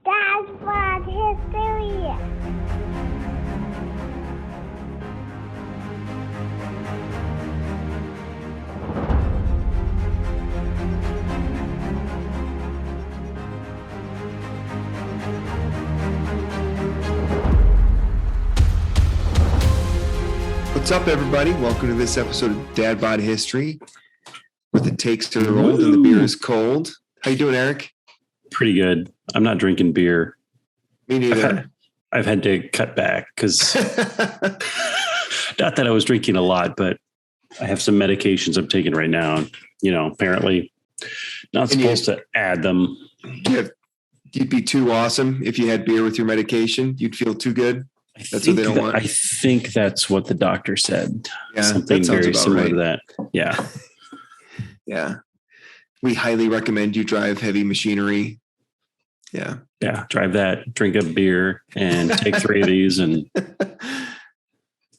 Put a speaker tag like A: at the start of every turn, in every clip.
A: Dad Bod History.
B: What's up, everybody? Welcome to this episode of Dad Bod History, where the takes are old and the beer is cold. How you doing, Eric?
C: Pretty good. I'm not drinking beer.
B: Me neither.
C: I've had to cut back because not that I was drinking a lot, but I have some medications I'm taking right now. You know, apparently not supposed to add them.
B: You'd be too awesome if you had beer with your medication. You'd feel too good. That's what they don't want.
C: I think that's what the doctor said.
B: Yeah,
C: something very similar to that. Yeah.
B: Yeah. We highly recommend you drive heavy machinery. Yeah.
C: Yeah. Drive that, drink a beer, and take 3 of these and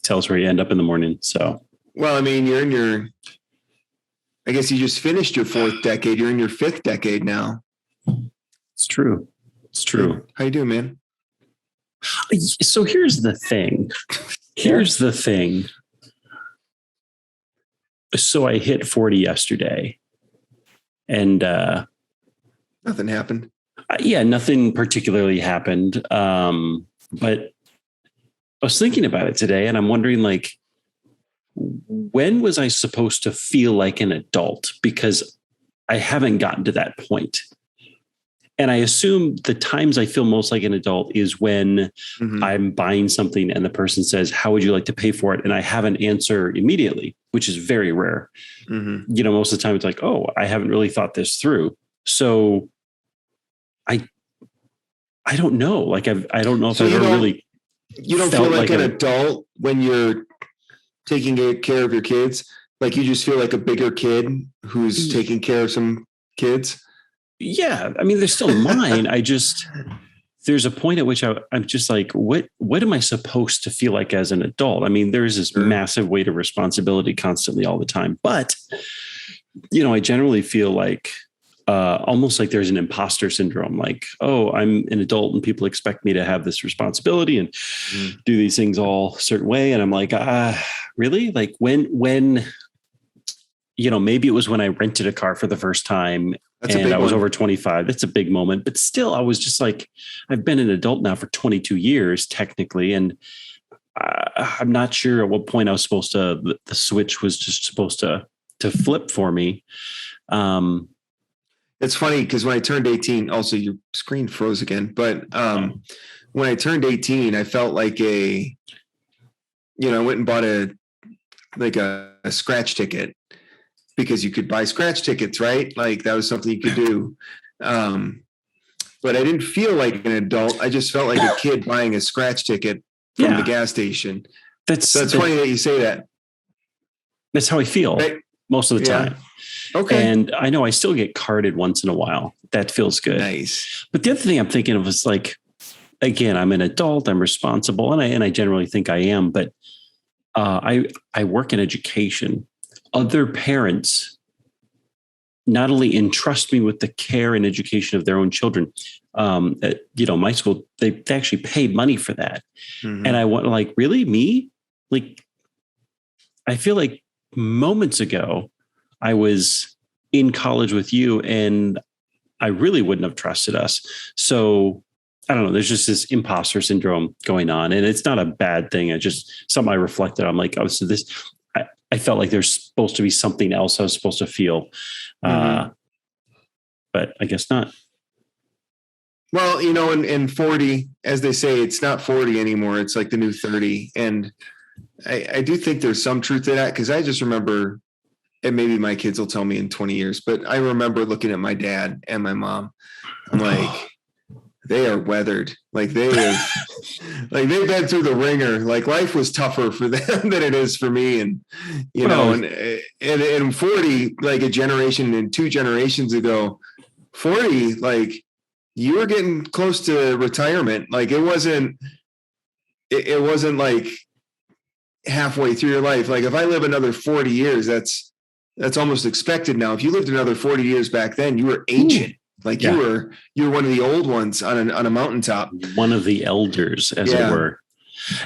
C: tell us where you end up in the morning. So,
B: well, I mean, I guess you just finished your 4th decade. You're in your 5th decade now.
C: It's true. It's true.
B: How you doing, man?
C: So here's the thing. So I hit 40 yesterday and
B: nothing happened.
C: Nothing particularly happened. But I was thinking about it today and I'm wondering, like, when was I supposed to feel like an adult? Because I haven't gotten to that point. And I assume the times I feel most like an adult is when I'm buying something and the person says, how would you like to pay for it? And I have an answer immediately, which is very rare. You know, most of the time it's like, oh, I haven't really thought this through. So I don't know. Like, I don't know if I've ever really.
B: You don't feel like an adult when you're taking care of your kids? Like, you just feel like a bigger kid who's taking care of some kids?
C: Yeah. I mean, they're still mine. There's a point at which I'm just like, what am I supposed to feel like as an adult? I mean, there is this massive weight of responsibility constantly all the time, but, you know, I generally feel like almost like there's an imposter syndrome. Like, oh, I'm an adult and people expect me to have this responsibility and do these things all a certain way. And I'm like, really? Like when, you know, maybe it was when I rented a car for the first time and I was over 25. That's a big moment. But still, I was just like, I've been an adult now for 22 years, technically. And I'm not sure at what point I was supposed to, the switch was just supposed to flip for me.
B: It's funny because when I turned 18, also your screen froze again. But when I turned 18, I felt like I went and bought a scratch ticket. Because you could buy scratch tickets, right? Like, that was something you could do. But I didn't feel like an adult. I just felt like a kid buying a scratch ticket from the gas station. That's funny that you say that.
C: That's how I feel most of the time.
B: Okay.
C: And I know I still get carded once in a while. That feels good.
B: Nice.
C: But the other thing I'm thinking of is, like, again, I'm an adult, I'm responsible, and I generally think I am, but I work in education. Other parents not only entrust me with the care and education of their own children. At, my school, they actually paid money for that. And I want, like, really, me? Like, I feel like moments ago I was in college with you and I really wouldn't have trusted us. So I don't know. There's just this imposter syndrome going on, and it's not a bad thing. It's just something I reflected. I'm like, oh, so this. I felt like there's supposed to be something else I was supposed to feel, but I guess not.
B: Well, in 40, as they say, it's not 40 anymore. It's like the new 30. And I do think there's some truth to that, because I just remember, and maybe my kids will tell me in 20 years, but I remember looking at my dad and my mom. I'm like, they are weathered. Like, they've been through the ringer. Like, life was tougher for them than it is for me. And, and 40, like a generation and 2 generations ago, 40, like, you were getting close to retirement. Like, it wasn't like halfway through your life. Like, if I live another 40 years, that's almost expected now. If you lived another 40 years back then, you were ancient. Like
C: Yeah.
B: you were one of the old ones on a mountaintop.
C: One of the elders, as it were.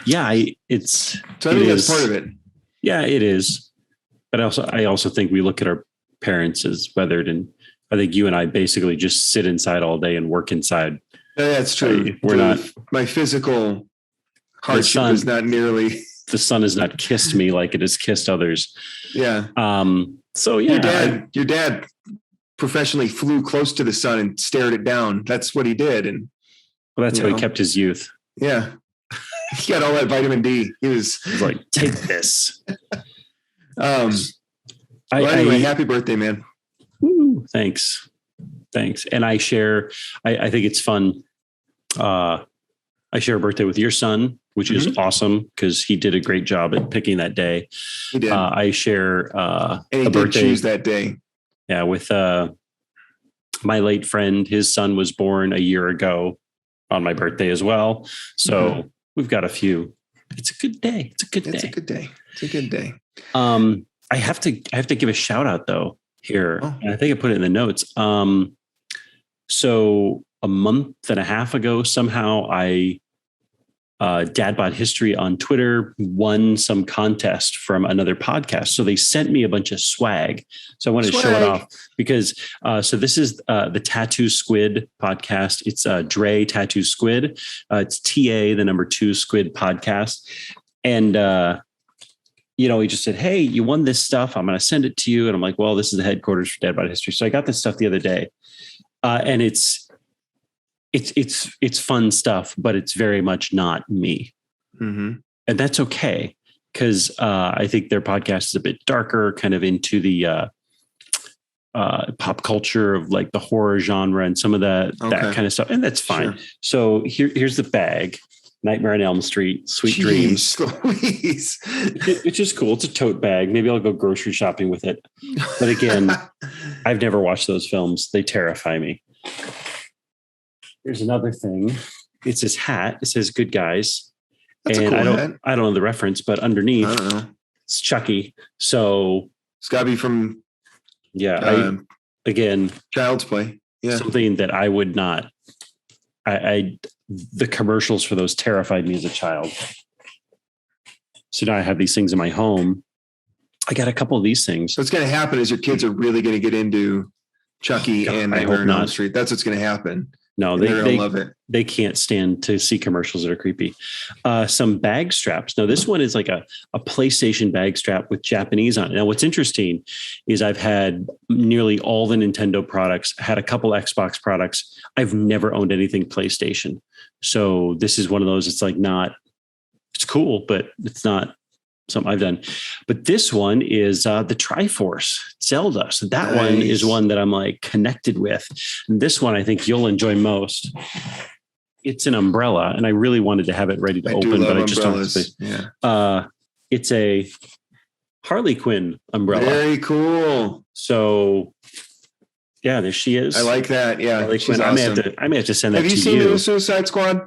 C: Yeah,
B: So I think that's part of it.
C: Yeah, it is. But I also think we look at our parents as weathered, and I think you and I basically just sit inside all day and work inside.
B: That's true.
C: We're not.
B: My physical hardship is not nearly.
C: The sun has not kissed me like it has kissed others.
B: Yeah.
C: So yeah,
B: your dad professionally flew close to the sun and stared it down. That's what he did, and
C: that's how he kept his youth.
B: Yeah. He got all that vitamin D. He was
C: like, take this.
B: Anyway, happy birthday, man.
C: Woo, thanks. And I share, I think it's fun. I share a birthday with your son, which is awesome because he did a great job at picking that day.
B: He did.
C: I share
B: and he did choose that day.
C: Yeah, with my late friend. His son was born a year ago on my birthday as well. So we've got a few. It's a good day. It's a good day. I have to give a shout out though here. And I think I put it in the notes. So a month and a half ago, somehow Dad Bod History on Twitter won some contest from another podcast. So they sent me a bunch of swag. So I wanted to show it off because, so this is the Tattoo Squid podcast. It's Dre Tattoo Squid. It's TA, the number 2 Squid podcast. And, he just said, hey, you won this stuff. I'm going to send it to you. And I'm like, well, this is the headquarters for Dad Bod History. So I got this stuff the other day. And it's fun stuff, but it's very much not me. And that's okay. Cause I think their podcast is a bit darker, kind of into the pop culture of like the horror genre and some of that kind of stuff. And that's fine. Sure. So here's the bag. Nightmare on Elm Street, Sweet Dreams. It's just cool. It's a tote bag. Maybe I'll go grocery shopping with it. But again, I've never watched those films. They terrify me. Here's another thing. It's his hat. It says "Good Guys," that's and I don't know the reference, but underneath it's Chucky. So
B: it's got to be from Child's Play. Yeah, something
C: that I would not. The commercials for those terrified me as a child. So now I have these things in my home. I got a couple of these things.
B: So what's going to happen is your kids are really going to get into Chucky and Nightmare on Elm Street. That's what's going to happen.
C: No, they love it. They can't stand to see commercials that are creepy. Some bag straps. Now, this one is like a PlayStation bag strap with Japanese on it. Now, what's interesting is I've had nearly all the Nintendo products, had a couple Xbox products. I've never owned anything PlayStation. So this is one of those, it's like it's cool, but it's not something I've done. But this one is the Triforce Zelda. So that one is one that I'm like connected with. And this one I think you'll enjoy most. It's an umbrella, and I really wanted to have it ready to open, but I just don't have space. Yeah. It's a Harley Quinn umbrella.
B: Very cool.
C: So yeah, there she is.
B: I like that. Yeah.
C: Harley Quinn. Awesome. I may have to send that to you.
B: Have you seen the Suicide Squad?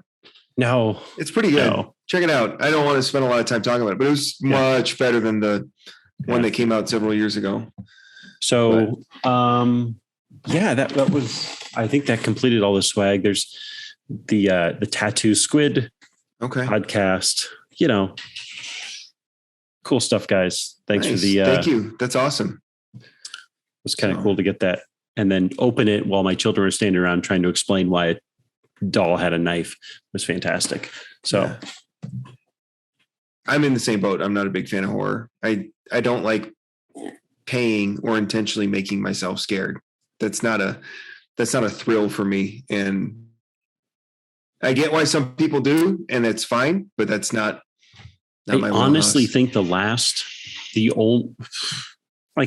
C: No.
B: It's pretty good. No. Check it out. I don't want to spend a lot of time talking about it, but it was much better than the one that came out several years ago.
C: So, that was, I think that completed all the swag. There's the Tattoo Squid podcast, cool stuff, guys. Thanks for the,
B: thank you. That's awesome.
C: It was kind of cool to get that and then open it while my children were standing around trying to explain why a doll had a knife. It was fantastic. So
B: I'm in the same boat. I'm not a big fan of horror. I don't like paying or intentionally making myself scared. That's not a thrill for me. And I get why some people do, and that's fine, but that's not
C: I honestly think I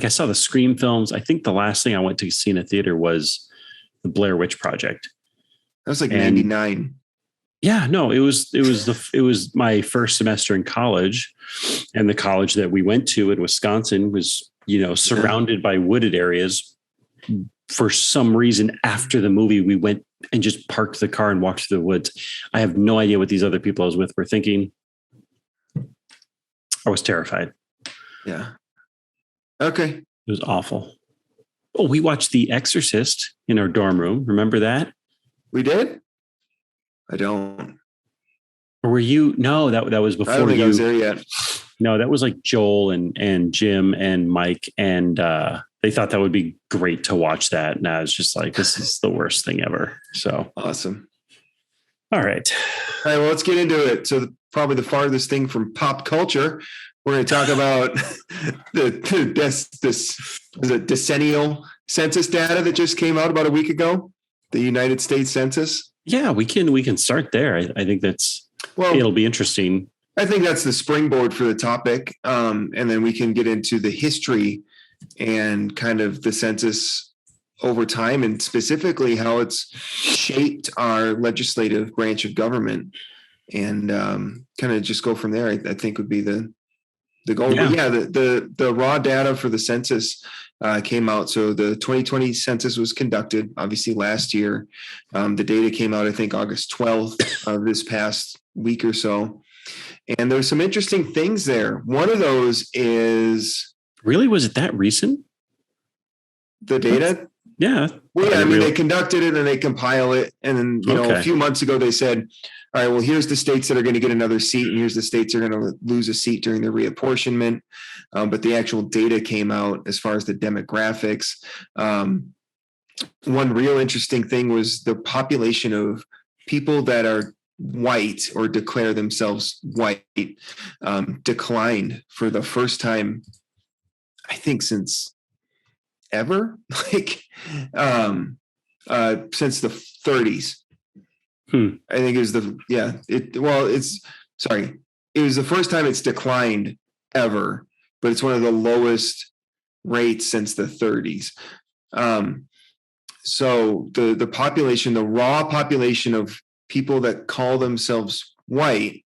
C: saw the Scream films. I think the last thing I went to see in a theater was the Blair Witch Project.
B: That was like 99.
C: Yeah, no, it was my first semester in college, and the college that we went to in Wisconsin was, surrounded by wooded areas. For some reason, after the movie, we went and just parked the car and walked through the woods. I have no idea what these other people I was with were thinking. I was terrified.
B: Yeah. Okay.
C: It was awful. Oh, we watched The Exorcist in our dorm room. Remember that?
B: We did? I don't.
C: Or were you? No, that was
B: I don't
C: before
B: think I
C: you.
B: was there yet.
C: No, that was like Joel and Jim and Mike, and they thought that would be great to watch that. And I was just like, this is the worst thing ever. So
B: Awesome.
C: all right.
B: All right, well, let's get into it. So probably the farthest thing from pop culture, we're going to talk about the decennial census data that just came out about a week ago, the United States Census.
C: Yeah, we can start there. I think it'll be interesting.
B: I think that's the springboard for the topic. And then we can get into the history and kind of the census over time, and specifically how it's shaped our legislative branch of government, and kind of just go from there. I think would be the goal.
C: Yeah.
B: But yeah, the raw data for the census came out. So the 2020 census was conducted, obviously last year. The data came out, I think, August 12th of this past week or so. And there's some interesting things there. One of those is...
C: Really? Was it that recent?
B: The data?
C: Yeah.
B: Well, yeah, I mean, they conducted it and they compile it. And then, a few months ago, they said, all right, well, here's the states that are going to get another seat, and here's the states that are going to lose a seat during the reapportionment. But the actual data came out as far as the demographics. One real interesting thing was the population of people that are white or declare themselves white declined for the first time, I think, since ever, since the 30s. I think it was it was the first time it's declined ever, but it's one of the lowest rates since the 30s. So the population, the raw population of people that call themselves white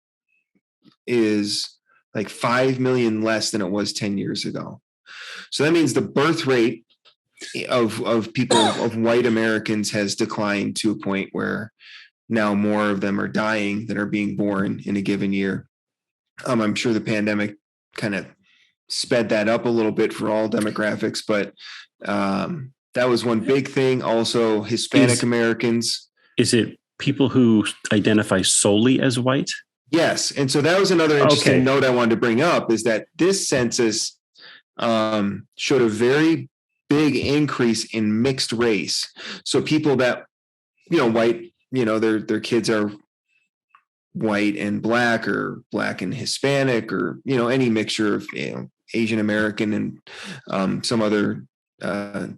B: is like 5 million less than it was 10 years ago. So that means the birth rate of people, of white Americans, has declined to a point where now more of them are dying than are being born in a given year. I'm sure the pandemic kind of sped that up a little bit for all demographics, but that was one big thing. Also, Hispanic Americans.
C: Is it people who identify solely as white?
B: Yes. And so that was another interesting note I wanted to bring up, is that this census showed a very big increase in mixed race. So people that, white, their kids are white and black, or black and Hispanic, or, any mixture of, Asian American and some other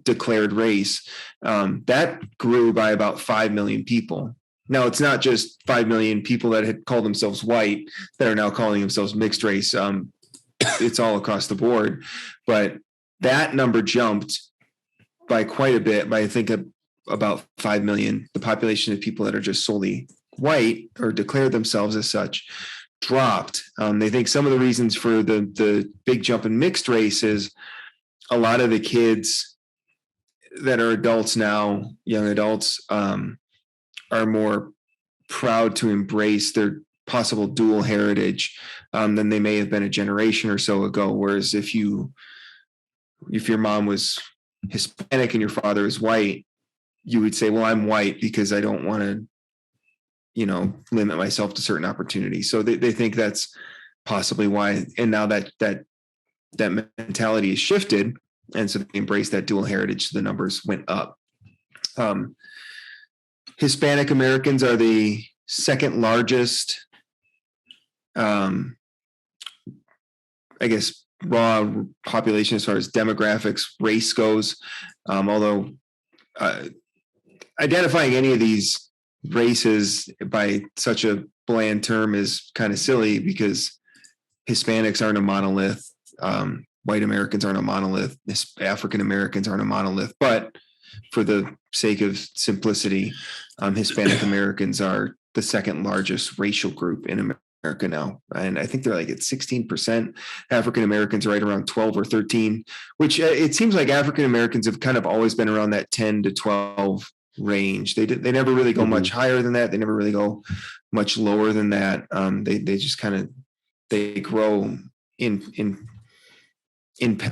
B: declared race, that grew by about 5 million people. Now, it's not just 5 million people that had called themselves white that are now calling themselves mixed race. It's all across the board. But that number jumped by quite a bit, by I think about 5 million. The population of people that are just solely white or declare themselves as such dropped. They think some of the reasons for the big jump in mixed race is a lot of the kids that are adults now, young adults, are more proud to embrace their possible dual heritage than they may have been a generation or so ago. Whereas if your mom was Hispanic and your father is white, you would say, well, I'm white because I don't want to, limit myself to certain opportunities. So they think that's possibly why. And now that mentality is shifted, and so they embrace that dual heritage, so the numbers went up. Hispanic Americans are the second largest, I guess, raw population as far as demographics, race goes. Although identifying any of these races by such a bland term is kind of silly, because Hispanics aren't a monolith. White Americans aren't a monolith. African Americans aren't a monolith. But for the sake of simplicity, Hispanic Americans are the second largest racial group in America now. And I think they're like at 16%. African Americans are right around 12 or 13, which it seems like African Americans have kind of always been around that 10 to 12 range. They never really go much higher than that. They never really go much lower than that. They just kind of, they grow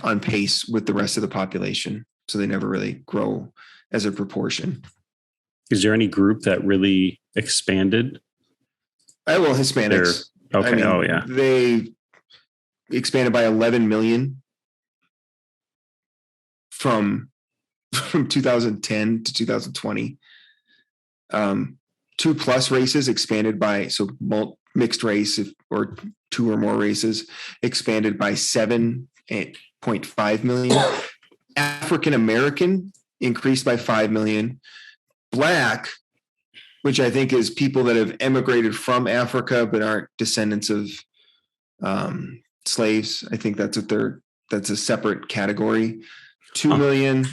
B: on pace with the rest of the population. so they never really grow as a proportion.
C: Is there any group that really expanded?
B: Hispanics.
C: Okay.
B: They expanded by 11 million from 2010 to 2020. 2+ races expanded by, so mixed race or 2 or more races expanded by 7.5 million. African American increased by 5 million. Black, which I think is people that have emigrated from Africa but aren't descendants of slaves. I think that's a separate category. 2 million.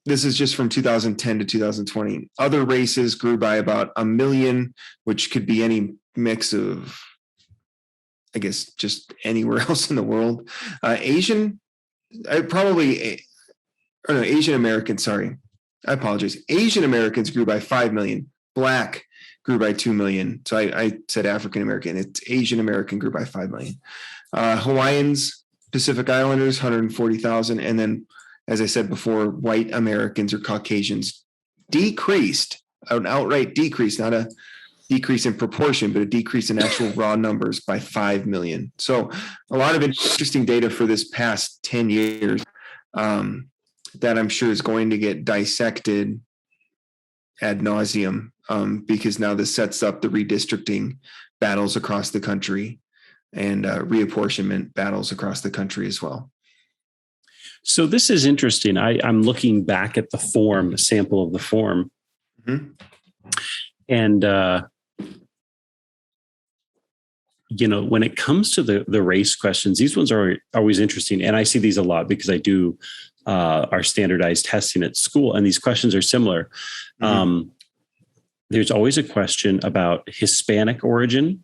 B: This is just from 2010 to 2020. Other races grew by about 1 million, which could be any mix of, I guess, just anywhere else in the world. Asian Americans, sorry. I apologize. Asian Americans grew by 5 million. Black grew by 2 million. So I said African American. It's Asian American grew by 5 million. Hawaiians, Pacific Islanders, 140,000. And then, as I said before, white Americans or Caucasians decreased, an outright decrease, not a decrease in proportion, but a decrease in actual raw numbers by 5 million. So a lot of interesting data for this past 10 years that I'm sure is going to get dissected ad nauseum because now this sets up the redistricting battles across the country and reapportionment battles across the country as well.
C: So this is interesting. I'm looking back at the form, a sample of the form.
B: Mm-hmm.
C: And, when it comes to the race questions, these ones are always interesting. And I see these a lot because I do our standardized testing at school. And these questions are similar. Mm-hmm. There's always a question about Hispanic origin,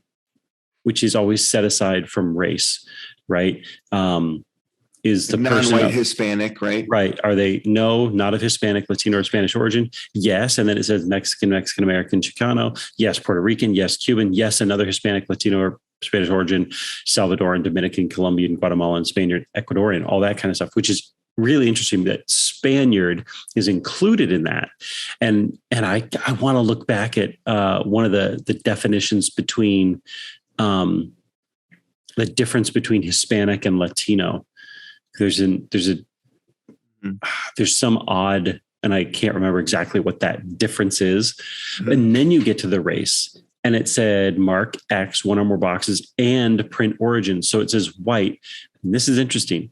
C: which is always set aside from race, right? Is the person
B: non-white Hispanic, right?
C: Right. Are they? No, not of Hispanic, Latino, or Spanish origin. Yes. And then it says Mexican, Mexican American, Chicano. Yes. Puerto Rican. Yes. Cuban. Yes. Another Hispanic, Latino, or Spanish origin, Salvadoran, Dominican, Colombian, Guatemalan, Spaniard, Ecuadorian, all that kind of stuff, which is really interesting that Spaniard is included in that. And I want to look back at one of the definitions between the difference between Hispanic and Latino. There's some odd, and I can't remember exactly what that difference is. Mm-hmm. And then you get to the race and it said mark X, one or more boxes, and print origin. So it says white. And this is interesting.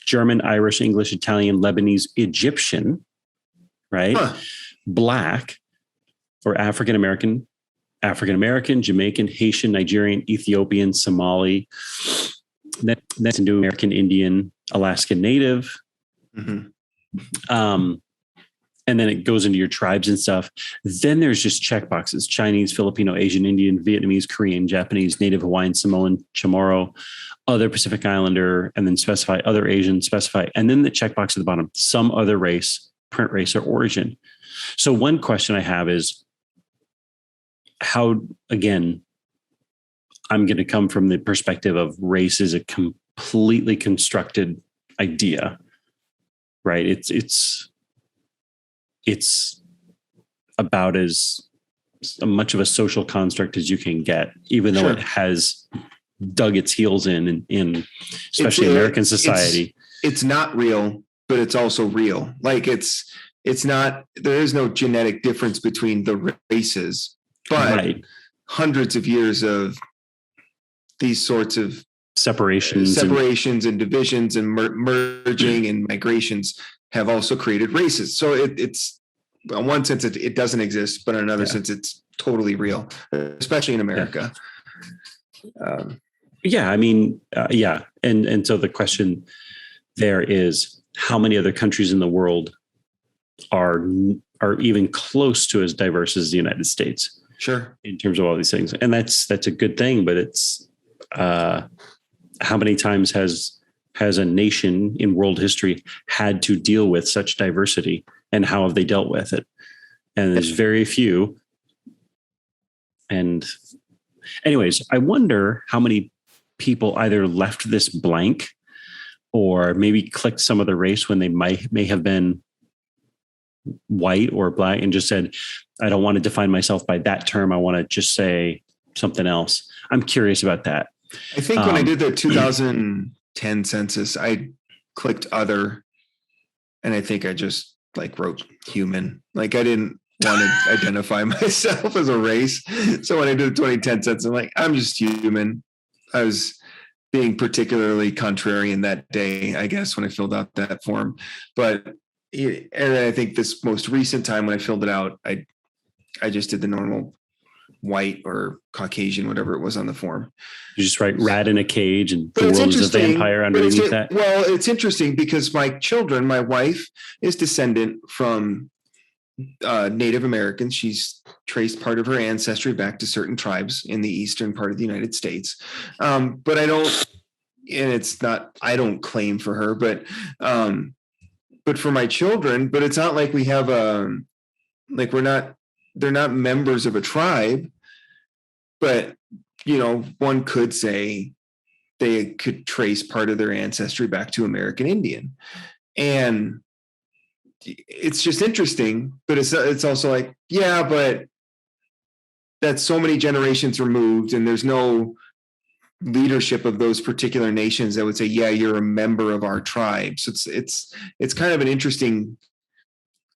C: German, Irish, English, Italian, Lebanese, Egyptian, right? Huh. Black or African American, Jamaican, Haitian, Nigerian, Ethiopian, Somali. That's Indo American, Indian, Alaskan Native. Mm-hmm. And then it goes into your tribes and stuff. Then there's just check boxes: Chinese, Filipino, Asian, Indian, Vietnamese, Korean, Japanese, Native Hawaiian, Samoan, Chamorro, other Pacific Islander, and then specify other Asian, specify. And then the checkbox at the bottom, some other race, print race, or origin. So one question I have is how, again, I'm going to come from the perspective of race is a completely constructed idea, right? It's about as much of a social construct as you can get, even though it has dug its heels in especially American society.
B: It's not real, but it's also real. Like it's not, there is no genetic difference between the races, but right. Hundreds of years of these sorts of separations and divisions and merging and migrations have also created races. So it's in one sense it doesn't exist, but in another sense it's totally real, especially in America. And so the question there is, how many other countries in the world are even close to as diverse as the United States? Sure. In
C: terms of all these things. And that's a good thing, but it's how many times has a nation in world history had to deal with such diversity, and how have they dealt with it? And there's very few. And anyways, I wonder how many people either left this blank or maybe clicked some of the race when they may have been white or black and just said, I don't want to define myself by that term. I want to just say something else. I'm curious about that.
B: I think when I did the 2010 census, I clicked other, and I think I just like wrote human. Like I didn't want to identify myself as a race. So when I did the 2010 census, I'm like, I'm just human. I was being particularly contrarian that day, I guess, when I filled out that form. But and I think this most recent time when I filled it out, I just did the normal white or Caucasian, whatever it was on the form.
C: You just write rat in a cage and the world is a vampire underneath that.
B: Well, it's interesting because my wife is descendant from Native Americans. She's traced part of her ancestry back to certain tribes in the eastern part of the United States. But I don't, and it's not, I don't claim for her, but for my children, but it's not like we have like they're not members of a tribe, but one could say they could trace part of their ancestry back to American Indian. And it's just interesting, but it's also like, yeah, but that's so many generations removed and there's no leadership of those particular nations that would say, yeah, you're a member of our tribe. So it's kind of an interesting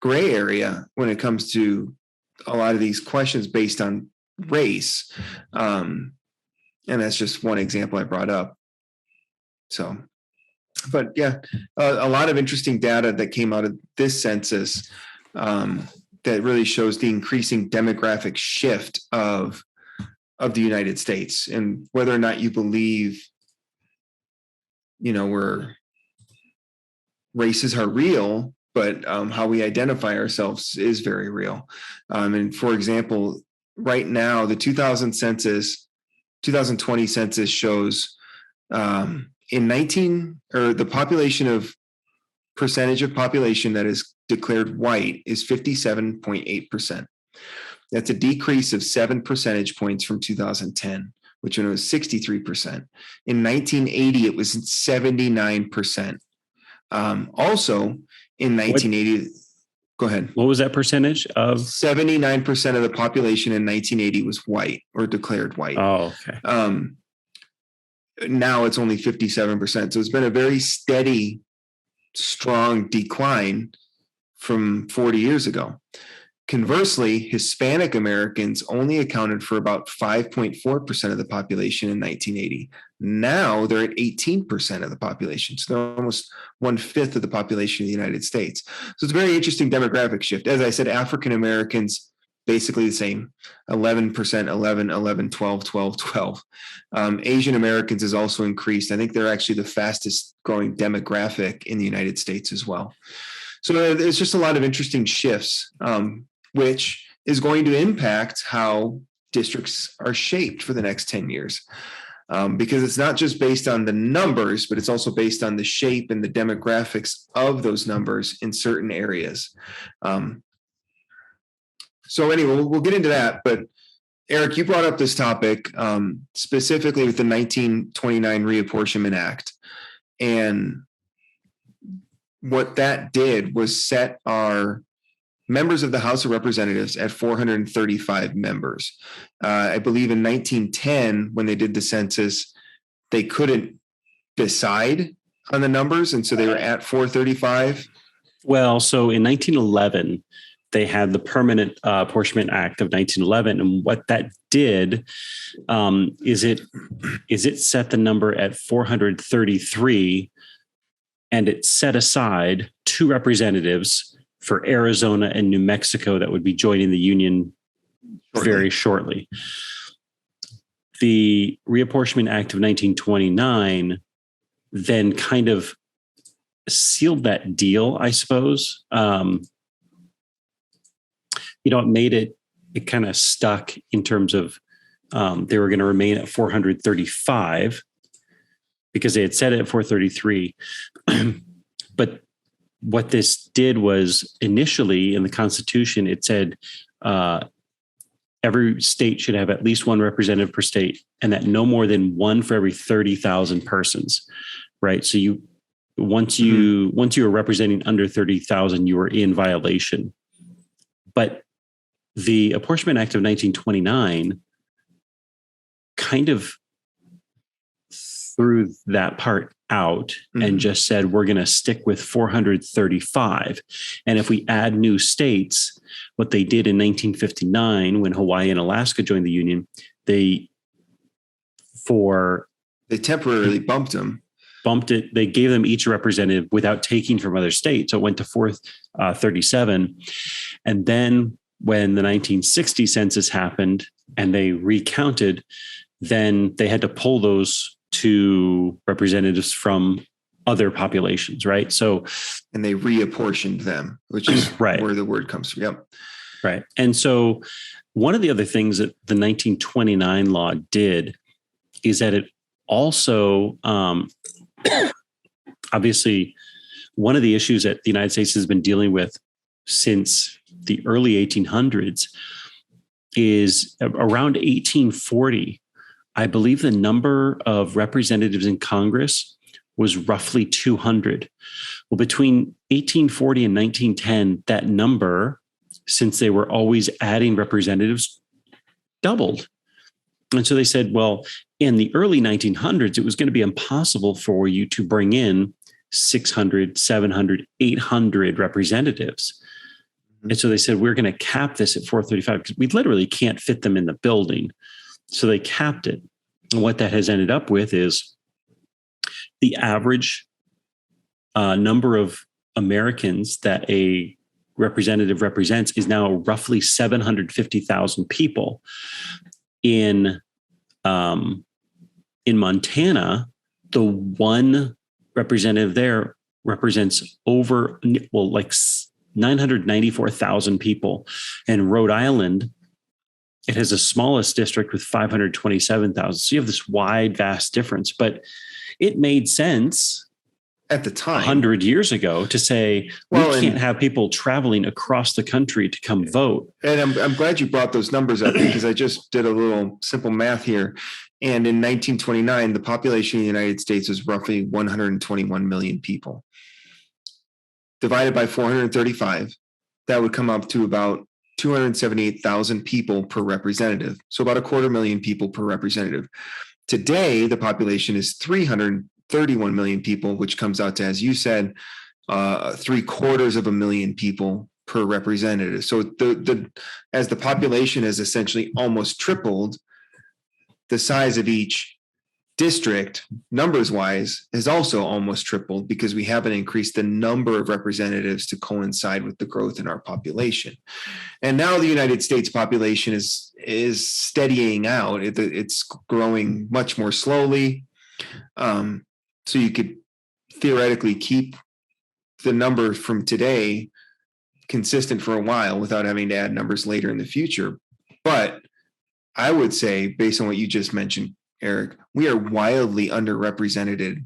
B: gray area when it comes to a lot of these questions based on race. And that's just one example I brought up. So, but yeah, a lot of interesting data that came out of this census that really shows the increasing demographic shift of the United States, and whether or not you believe, races are real, but how we identify ourselves is very real. And for example, right now, the 2020 census shows the percentage of population that is declared white is 57.8%. That's a decrease of 7 percentage points from 2010, which was 63%. In 1980, it was 79%. Also, in 1980, go ahead.
C: What was that percentage of?
B: 79% of the population in 1980 was white or declared white.
C: Oh, okay.
B: Now it's only 57%. So it's been a very steady, strong decline from 40 years ago. Conversely, Hispanic Americans only accounted for about 5.4% of the population in 1980. Now they're at 18% of the population. So they're almost 1/5 of the population of the United States. So it's a very interesting demographic shift. As I said, African Americans, basically the same, 11%, 11, 11, 12, 12, 12. Asian Americans has also increased. I think they're actually the fastest growing demographic in the United States as well. So there's just a lot of interesting shifts, which is going to impact how districts are shaped for the next 10 years. Because it's not just based on the numbers, but it's also based on the shape and the demographics of those numbers in certain areas. So anyway, we'll get into that. But Eric, you brought up this topic specifically with the 1929 Reapportionment Act. And what that did was set our members of the House of Representatives at 435 members. I believe in 1910, when they did the census, they couldn't decide on the numbers, and so they were at 435.
C: Well, so in 1911, they had the Permanent Apportionment Act of 1911, and what that did is it set the number at 433, and it set aside 2 representatives for Arizona and New Mexico that would be joining the Union very shortly. The Reapportionment Act of 1929 then kind of sealed that deal, I suppose. It made it kind of stuck in terms of they were going to remain at 435 because they had set it at 433. But what this did was initially in the Constitution, it said every state should have at least 1 representative per state, and that no more than 1 for every 30,000 persons, right? So Once you were representing under 30,000, you were in violation. But the Apportionment Act of 1929 kind of threw that part out and just said, we're going to stick with 435. And if we add new states, what they did in 1959, when Hawaii and Alaska joined the Union, they
B: temporarily bumped it. They gave them each a representative without taking from other states. So it went to 437. And then when the 1960 census happened and they recounted, then they had to pull those two representatives from other populations, right? And they reapportioned them, which is
C: right
B: where the word comes from. Yep.
C: Right. And so one of the other things that the 1929 law did is that it also, obviously, one of the issues that the United States has been dealing with since the early 1800s is around 1840. I believe the number of representatives in Congress was roughly 200. Well, between 1840 and 1910, that number, since they were always adding representatives, doubled. And so they said, well, in the early 1900s, it was going to be impossible for you to bring in 600, 700, 800 representatives. And so they said, we're going to cap this at 435 because we literally can't fit them in the building. So they capped it. And what that has ended up with is the average number of Americans that a representative represents is now roughly 750,000 people. In Montana, the one representative there represents over, like 994,000 people. And Rhode Island, it has the smallest district with 527,000. So you have this wide, vast difference. But it made sense
B: at the time,
C: 100 years ago, to say, we can't have people traveling across the country to come vote.
B: And I'm glad you brought those numbers up, because I just did a little simple math here. And in 1929, the population of the United States was roughly 121 million people. Divided by 435, that would come up to about 278,000 people per representative. So about 250,000 people per representative. Today, the population is 331 million people, which comes out to, as you said, 750,000 people per representative. So as the population has essentially almost tripled, the size of each district, numbers wise, has also almost tripled, because we haven't increased the number of representatives to coincide with the growth in our population. And now the United States population is steadying out. It's growing much more slowly. So you could theoretically keep the number from today consistent for a while without having to add numbers later in the future. But I would say, based on what you just mentioned, Eric, we are wildly underrepresented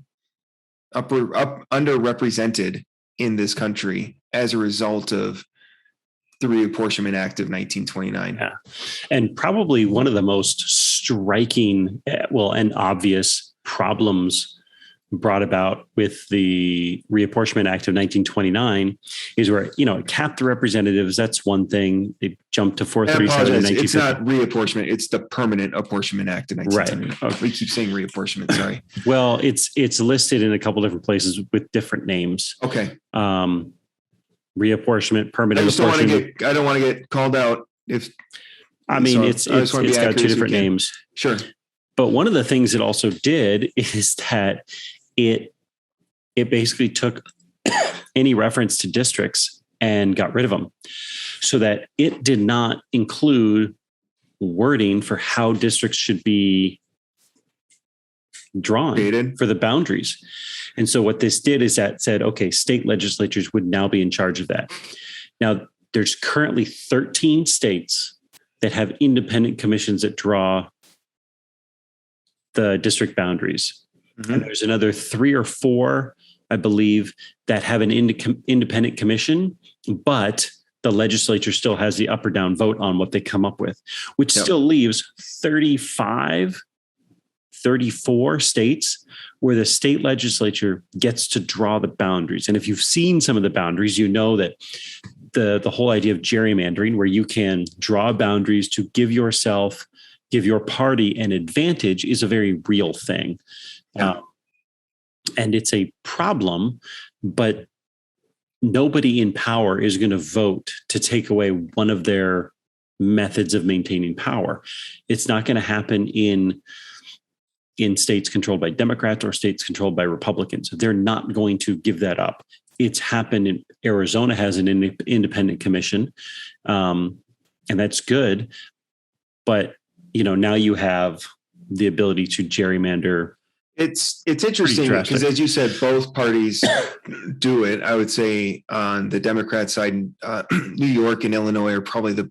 B: in this country as a result of the Reapportionment Act of 1929.
C: Yeah. And probably one of the most striking, and obvious problems brought about with the Reapportionment Act of 1929 is where, it capped the representatives. That's one thing. They jumped to 437.
B: It's not reapportionment. It's the Permanent Apportionment Act of 1929. Right. Okay. We keep saying reapportionment. Sorry.
C: Well, it's listed in a couple different places with different names.
B: Okay.
C: Reapportionment, permanent
B: apportionment. I don't want to get called out it's got two different names. Sure.
C: But one of the things it also did is that it basically took any reference to districts and got rid of them, so that it did not include wording for how districts should be drawn for the boundaries. And so what this did is that said, okay, state legislatures would now be in charge of that. Now, there's currently 13 states that have independent commissions that draw the district boundaries. Mm-hmm. And there's another 3 or 4, I believe, that have an independent commission, but the legislature still has the up or down vote on what they come up with, which still leaves 35 34 states where the state legislature gets to draw the boundaries. And if you've seen some of the boundaries, you know that the whole idea of gerrymandering, where you can draw boundaries to give your party an advantage, is a very real thing.
B: Yeah.
C: And it's a problem, but nobody in power is going to vote to take away one of their methods of maintaining power. It's not going to happen in states controlled by Democrats or states controlled by Republicans. They're not going to give that up. It's happened in Arizona has an independent commission, and that's good. But now you have the ability to gerrymander.
B: It's interesting because, as you said, both parties do it. I would say on the Democrat side, New York and Illinois are probably the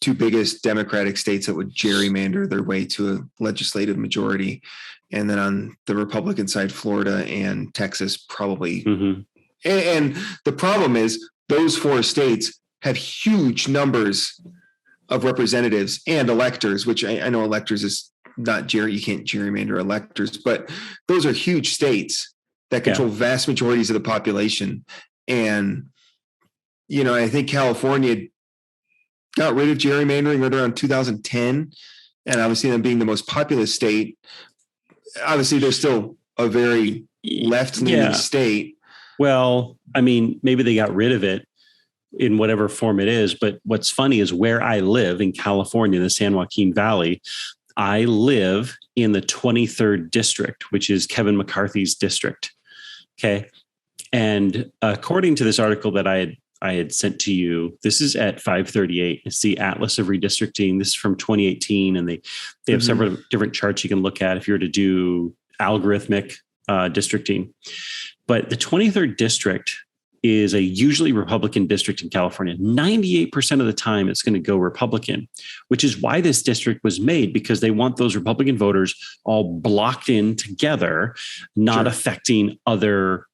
B: two biggest Democratic states that would gerrymander their way to a legislative majority. And then on the Republican side, Florida and Texas probably. Mm-hmm. And the problem is those four states have huge numbers of representatives and electors, which I know electors is not you can't gerrymander electors, but those are huge states that control vast majorities of the population. And, I think California got rid of gerrymandering right around 2010. And obviously them being the most populous state, obviously they're still a very left-leaning state.
C: Well, I mean, maybe they got rid of it in whatever form it is. But what's funny is where I live in California, the San Joaquin Valley, I live in the 23rd district, which is Kevin McCarthy's district. Okay. And according to this article that I had sent to you, this is at 538. It's the Atlas of Redistricting. This is from 2018. And they have several different charts you can look at if you're to do algorithmic districting. But the 23rd district is a usually Republican district in California. 98% of the time it's going to go Republican, which is why this district was made, because they want those Republican voters all blocked in together, not affecting other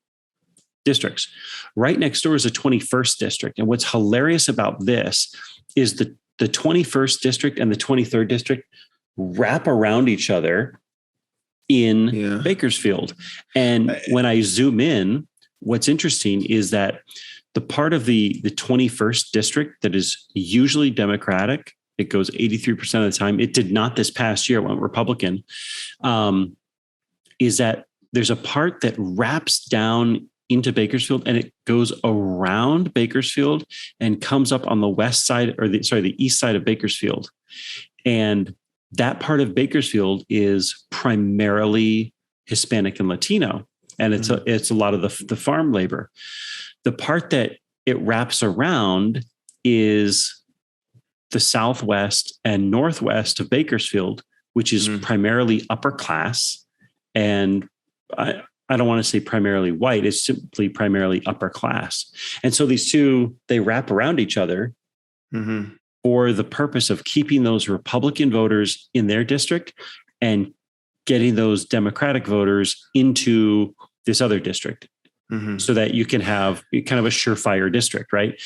C: districts. Right next door is the 21st district. And what's hilarious about this is the 21st district and the 23rd district wrap around each other in Bakersfield. And when I zoom in, what's interesting is that the part of the 21st district that is usually Democratic, it goes 83% of the time. It did not this past year, it went Republican, is that there's a part that wraps down into Bakersfield and it goes around Bakersfield and comes up on the west side, or the east side of Bakersfield. And that part of Bakersfield is primarily Hispanic and Latino. And it's a lot of the farm labor. The part that it wraps around is the southwest and northwest of Bakersfield, which is primarily upper class. And I don't want to say primarily white, it's simply primarily upper class. And so these two, they wrap around each other for the purpose of keeping those Republican voters in their district and getting those Democratic voters into this other district so that you can have kind of a surefire district, right?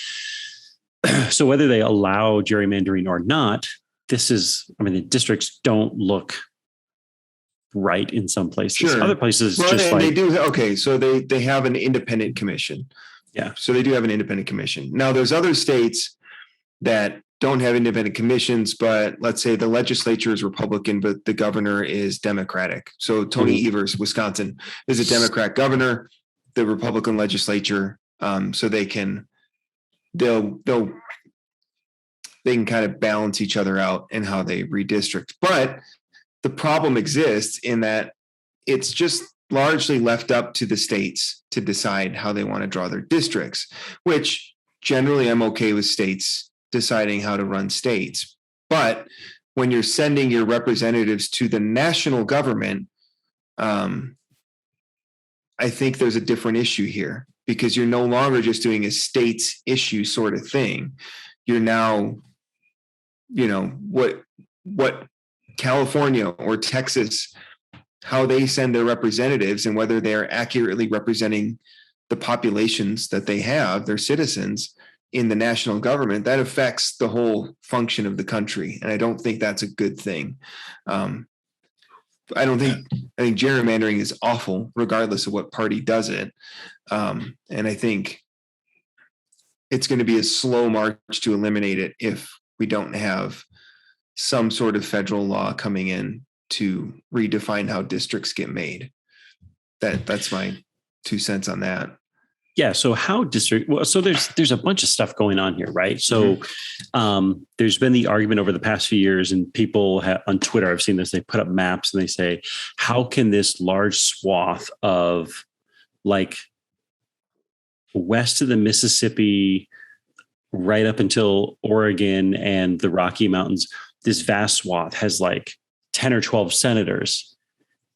C: So whether they allow gerrymandering or not, the districts don't look right in some places. Sure. Other places,
B: they do. Okay. So they have an independent commission.
C: Yeah.
B: So they do have an independent commission. Now there's other states that don't have independent commissions, but let's say the legislature is Republican, but the governor is Democratic. So Tony Evers, Wisconsin, is a Democrat governor, the Republican legislature. So they can kind of balance each other out in how they redistrict. But the problem exists in that it's just largely left up to the states to decide how they want to draw their districts, which generally I'm okay with states deciding how to run states. But when you're sending your representatives to the national government, I think there's a different issue here, because you're no longer just doing a state's issue sort of thing. You're now, what California or Texas, how they send their representatives and whether they're accurately representing the populations that they have, their citizens, in the national government, that affects the whole function of the country. And I don't think that's a good thing. I think gerrymandering is awful, regardless of what party does it. And I think it's going to be a slow march to eliminate it if we don't have some sort of federal law coming in to redefine how districts get made. That's my 2 cents on that.
C: Yeah. So so there's a bunch of stuff going on here, right? So there's been the argument over the past few years, and people on Twitter, I've seen this, they put up maps and they say, how can this large swath of like west of the Mississippi, right up until Oregon and the Rocky Mountains, this vast swath has like 10 or 12 senators.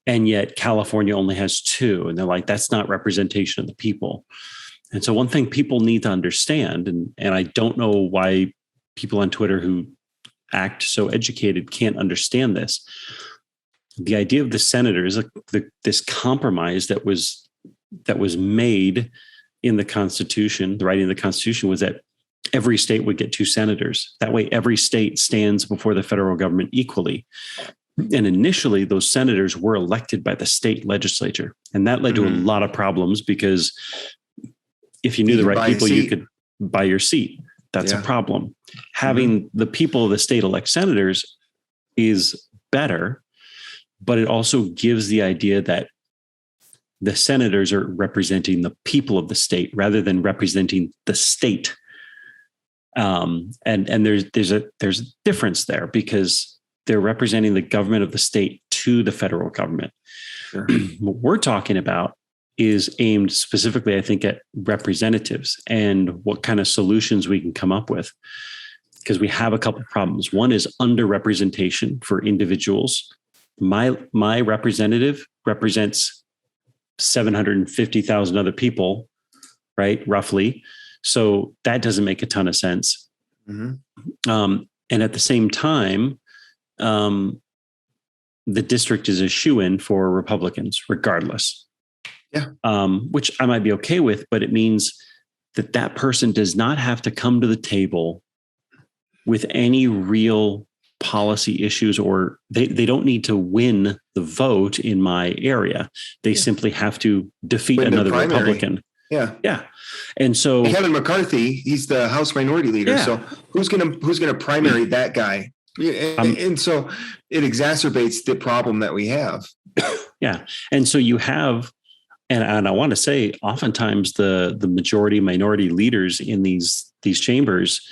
C: And yet California only has 2. And they're like, that's not representation of the people. And so one thing people need to understand, and I don't know why people on Twitter who act so educated can't understand this. The idea of the senators, this compromise that was made in the Constitution, the writing of the Constitution, was that every state would get 2 senators. That way, every state stands before the federal government equally. And initially, those senators were elected by the state legislature. And that led to a lot of problems, because if you knew the right people, you could buy your seat. That's a problem. Having the people of the state elect senators is better, but it also gives the idea that the senators are representing the people of the state rather than representing the state. And there's a difference there, because they're representing the government of the state to the federal government.
B: Sure.
C: What we're talking about is aimed specifically, I think, at representatives and what kind of solutions we can come up with, because we have a couple of problems. One is underrepresentation for individuals. My representative represents 750,000 other people, right? Roughly. So that doesn't make a ton of sense. And at the same time, the district is a shoo-in for Republicans, regardless.
B: Yeah.
C: Which I might be okay with, but it means that person does not have to come to the table with any real policy issues, or they don't need to win the vote in my area. They simply have to defeat another Republican.
B: Yeah.
C: Yeah. And so
B: Kevin McCarthy, he's the House Minority Leader. Yeah. So who's gonna primary that guy? And so it exacerbates the problem that we have.
C: Yeah. And so you have, and I want to say, oftentimes the majority minority leaders in these chambers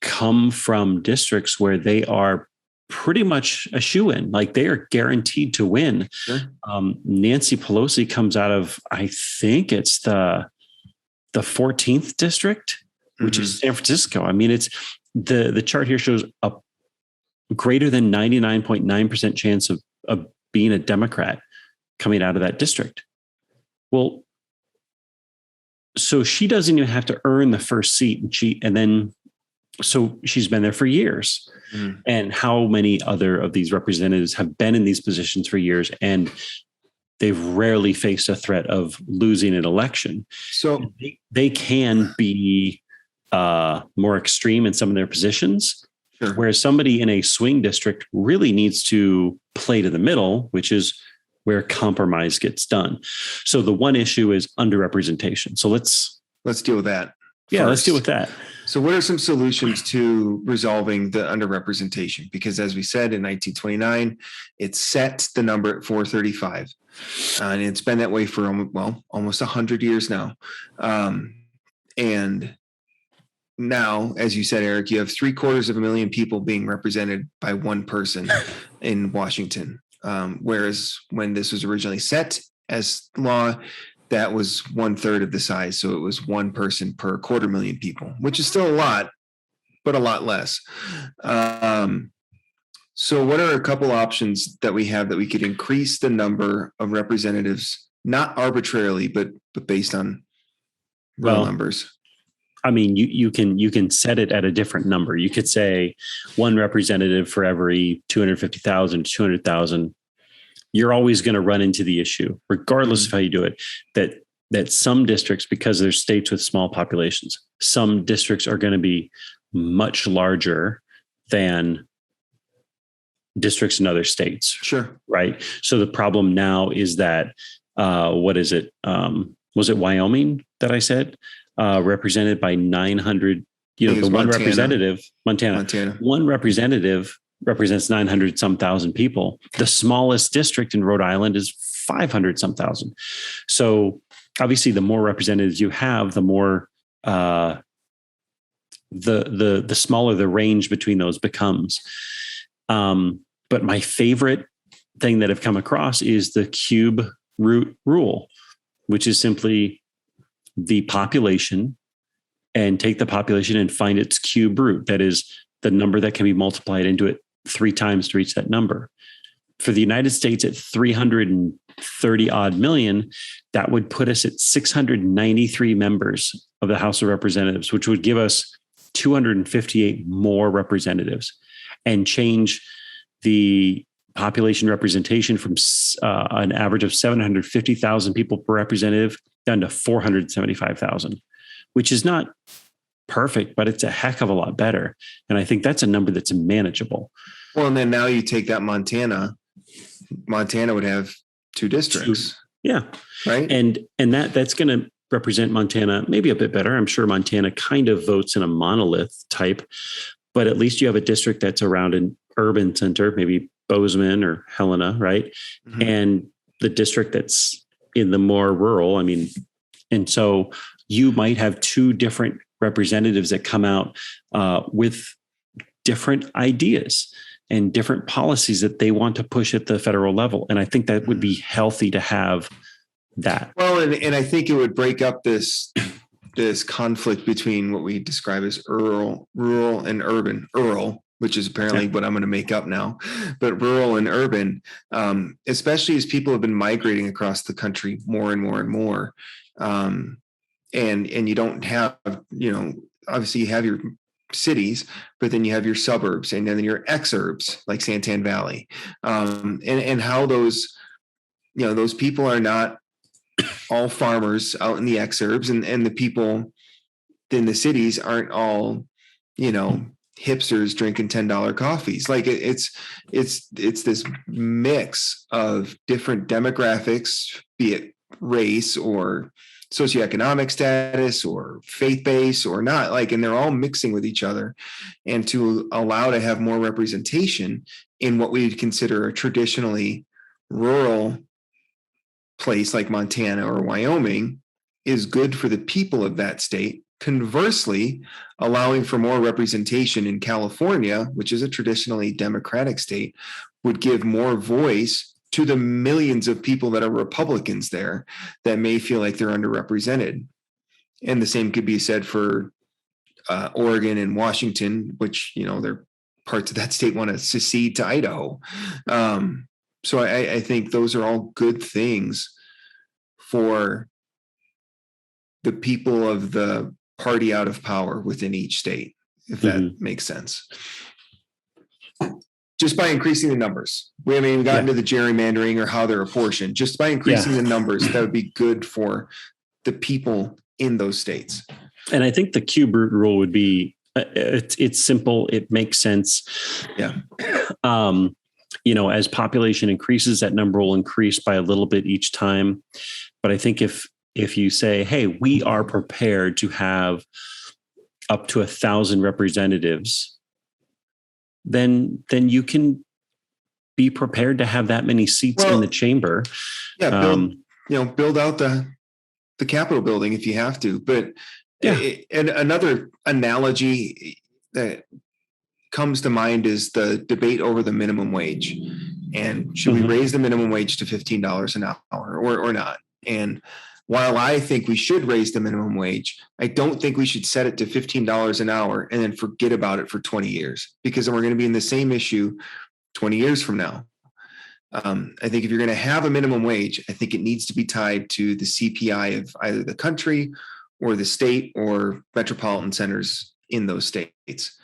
C: come from districts where they are pretty much a shoo-in, like they are guaranteed to win.
B: Sure.
C: Nancy Pelosi comes out of, I think it's the 14th district, which is San Francisco. I mean, it's the chart here shows a greater than 99.9% chance of being a Democrat coming out of that district. Well, so she doesn't even have to earn the first seat, so she's been there for years. And how many other of these representatives have been in these positions for years, and they've rarely faced a threat of losing an election. So they can be more extreme in some of their positions, whereas somebody in a swing district really needs to play to the middle, which is where compromise gets done. So the one issue is underrepresentation. So let's deal with that.
B: Yeah,
C: let's deal with that.
B: So what are some solutions to resolving the underrepresentation? Because as we said, in 1929, it set the number at 435. And it's been that way for almost 100 years now. And now, as you said, Eric, you have 750,000 people being represented by one person in Washington. Whereas when this was originally set as law, that was 1/3 of the size. So it was one person per 250,000 people, which is still a lot, but a lot less. So what are a couple options that we have that we could increase the number of representatives, not arbitrarily, but based on real numbers?
C: I mean, you can set it at a different number. You could say one representative for every 250,000, 200,000. You're always going to run into the issue, regardless of how you do it, that some districts, because they're states with small populations, some districts are going to be much larger than districts in other states.
B: Sure.
C: Right. So the problem now is that, what is it? Was it Wyoming that I said, represented by 900, the one
B: Montana.
C: representative, Montana, one representative represents 900 some thousand people. The smallest district in Rhode Island is 500 some thousand. So obviously the more representatives you have, the more, the smaller the range between those becomes. But my favorite thing that I've come across is the cube root rule, which is simply the population, and take the population and find its cube root. That is the number that can be multiplied into it 3 times to reach that number. For the United States at 330 odd million, that would put us at 693 members of the House of Representatives, which would give us 258 more representatives and change the population representation from an average of 750,000 people per representative down to 475,000, which is not perfect, but it's a heck of a lot better. And I think that's a number that's manageable.
B: Well, and then now you take that Montana would have 2 districts.
C: Yeah.
B: Right.
C: And that's going to represent Montana maybe a bit better. I'm sure Montana kind of votes in a monolith type, but at least you have a district that's around an urban center, maybe Bozeman or Helena, right? Mm-hmm. And the district that's in the more rural, and so you might have 2 different representatives that come out with different ideas and different policies that they want to push at the federal level. And I think that would be healthy to have that.
B: Well, and I think it would break up this conflict between what we describe as rural and urban. Rural, which is apparently what I'm going to make up now, but rural and urban, especially as people have been migrating across the country more and more and more. And you don't have, obviously you have your cities, but then you have your suburbs and then your exurbs like Santan Valley, and how those people are not all farmers out in the exurbs, and the people in the cities aren't all, hipsters drinking $10 coffees. Like it's this mix of different demographics, be it race or socioeconomic status or faith base or not, and they're all mixing with each other. And to allow to have more representation in what we'd consider a traditionally rural place like Montana or Wyoming is good for the people of that state. Conversely, allowing for more representation in California, which is a traditionally Democratic state, would give more voice to the millions of people that are Republicans there that may feel like they're underrepresented. And the same could be said for Oregon and Washington, which, they're parts of that state want to secede to Idaho. So I think those are all good things for the people of the party out of power within each state, if that makes sense. Just by increasing the numbers. We haven't even gotten to the gerrymandering or how they're apportioned. Just by increasing the numbers, that would be good for the people in those states. And
C: I think the cube root rule would be, it's simple. It makes sense.
B: Yeah.
C: As population increases, that number will increase by a little bit each time. But I think if you say, hey, we are prepared to have up to 1,000 representatives, then you can be prepared to have that many seats in the chamber.
B: Yeah, build out the Capitol building if you have to. But and another analogy that comes to mind is the debate over the minimum wage. And should we raise the minimum wage to $15 an hour or not? And while I think we should raise the minimum wage, I don't think we should set it to $15 an hour and then forget about it for 20 years, because then we're going to be in the same issue 20 years from now. I think if you're going to have a minimum wage, I think it needs to be tied to the CPI of either the country or the state or metropolitan centers in those states,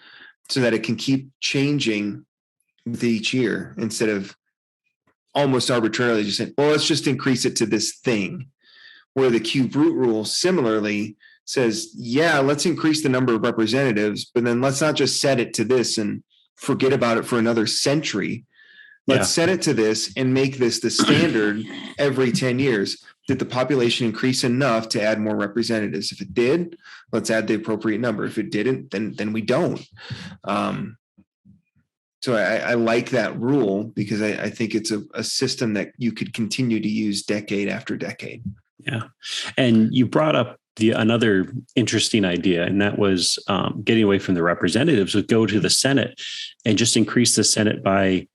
B: so that it can keep changing with each year instead of almost arbitrarily just saying, well, let's just increase it to this thing. Where the cube root rule similarly says, yeah, let's increase the number of representatives, but then let's not just set it to this and forget about it for another century. Let's set it to this and make this the standard every 10 years. Did the population increase enough to add more representatives? If it did, let's add the appropriate number. If it didn't, then we don't. So I like that rule because I think it's a system that you could continue to use decade after decade.
C: Yeah. And you brought up another interesting idea, and that was getting away from the representatives, would go to the Senate and just increase the Senate by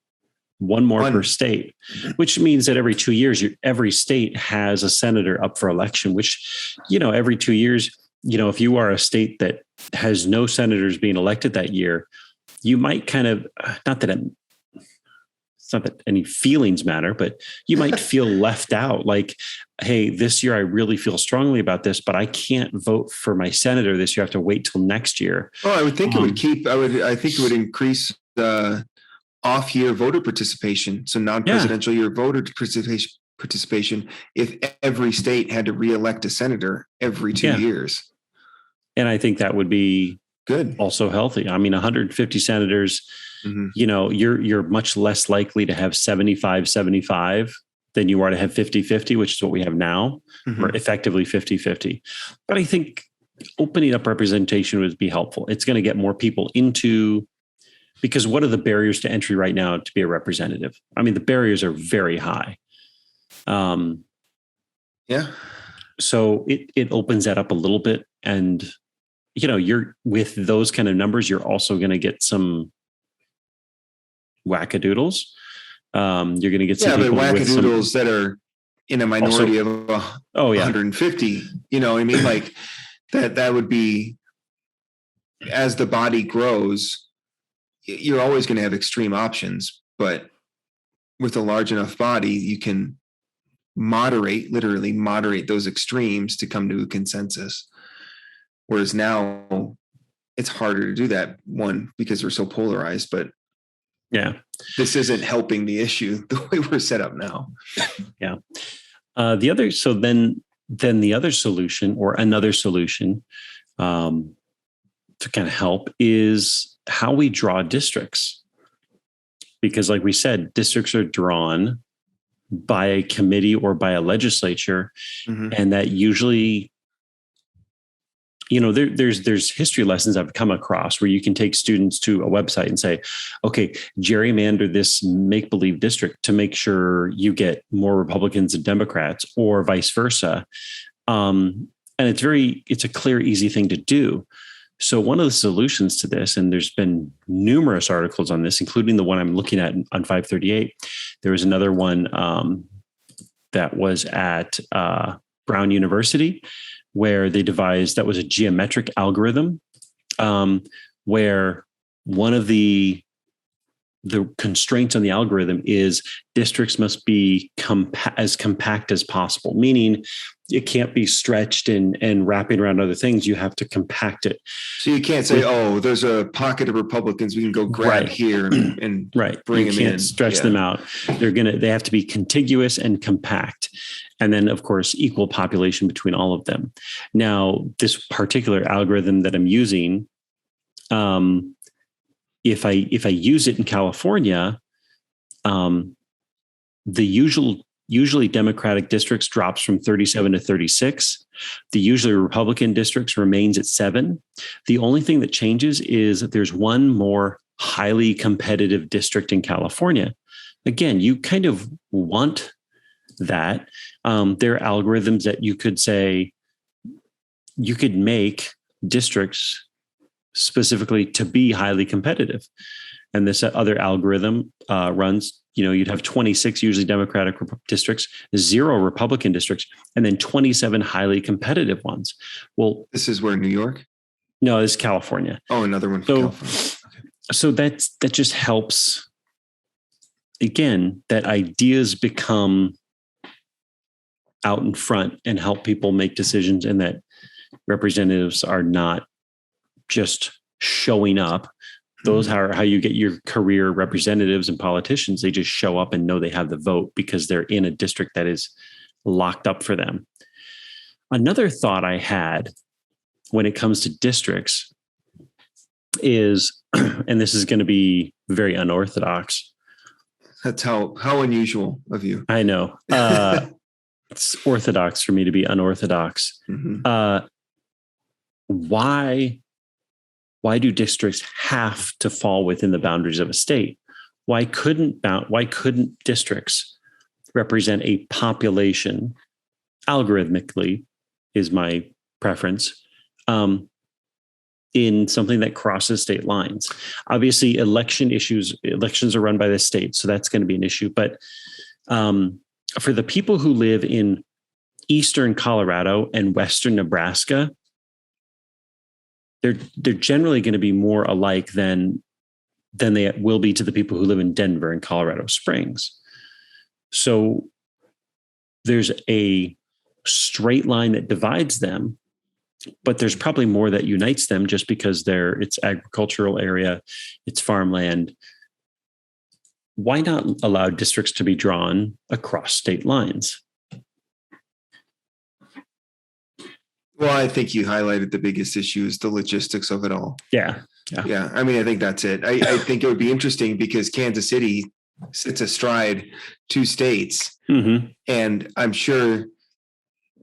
C: one more per state, which means that every 2 years, every state has a senator up for election, which, every 2 years, if you are a state that has no senators being elected that year, you might kind of, it's not that any feelings matter, but you might feel left out. Like, hey, this year I really feel strongly about this, but I can't vote for my senator this year. I have to wait till next year.
B: Well, I would think it would I think it would increase the off-year voter participation. So non-presidential year voter participation if every state had to re-elect a senator every 2 years.
C: And I think that would be
B: good.
C: Also healthy. I mean, 150 senators, you're much less likely to have 75-75 than you are to have 50-50, which is what we have now, or effectively 50-50. But I think opening up representation would be helpful. It's going to get more people into, because what are the barriers to entry right now to be a representative? I mean, the barriers are very high. So it opens that up a little bit. And, you're with those kind of numbers, you're also going to get some wackadoodles. You're going to get some people
B: wackadoodles that are in a minority of 150. You know what I mean? Like that would be, as the body grows, you're always going to have extreme options, but with a large enough body, you can literally moderate those extremes to come to a consensus. Whereas now it's harder to do that, one, because we're so polarized, but this isn't helping the issue the way we're set up now. Then the other solution, or another solution to kind of help, is how we draw districts. Because like we said, districts are drawn by a committee or by a legislature. And that usually, there's history lessons I've come across where you can take students to a website and say, okay, gerrymander this make-believe district to make sure you get more Republicans and Democrats, or vice versa. And it's a clear, easy thing to do. So one of the solutions to this, and there's been numerous articles on this, including the one I'm looking at on 538. There was another one that was at Brown University, where they devised, that was a geometric algorithm, where one of the constraints on the algorithm is districts must be as compact as possible, meaning it can't be stretched and wrapping around other things. You have to compact it. So you can't say, there's a pocket of Republicans we can go grab here and bring them in.
C: Stretch them out. They have to be contiguous and compact. And then, of course, equal population between all of them. Now, this particular algorithm that I'm using, if I use it in California, the usually Democratic districts drops from 37 to 36. The usually Republican districts remains at 7. The only thing that changes is that there's one more highly competitive district in California. Again, you kind of want that. There are algorithms that you could say, you could make districts specifically to be highly competitive. And this other algorithm runs, you'd have 26 usually Democratic districts, 0 Republican districts, and then 27 highly competitive ones. Well,
B: this is where, New York?
C: No, this is California.
B: Oh, another one for California. Okay.
C: So that just helps, again, that ideas become out in front and help people make decisions, and that representatives are not just showing up. Those are how you get your career representatives and politicians. They just show up and know they have the vote because they're in a district that is locked up for them. Another thought I had when it comes to districts is, and this is going to be very unorthodox,
B: That's how unusual of you.
C: I know. It's orthodox for me to be unorthodox.
B: Mhm.
C: Why do districts have to fall within the boundaries of a state? Why couldn't districts represent a population algorithmically, is my preference, in something that crosses state lines? Obviously, elections are run by the state, so that's going to be an issue. But for the people who live in eastern Colorado and western Nebraska, they're generally going to be more alike than they will be to the people who live in Denver and Colorado Springs. So there's a straight line that divides them, but there's probably more that unites them just because it's agricultural area, it's farmland. Why not allow districts to be drawn across state lines?
B: Well, I think you highlighted the biggest issue is the logistics of it all.
C: Yeah.
B: Yeah. I mean, I think that's it. I think it would be interesting because Kansas City sits astride two states.
C: Mm-hmm.
B: And I'm sure,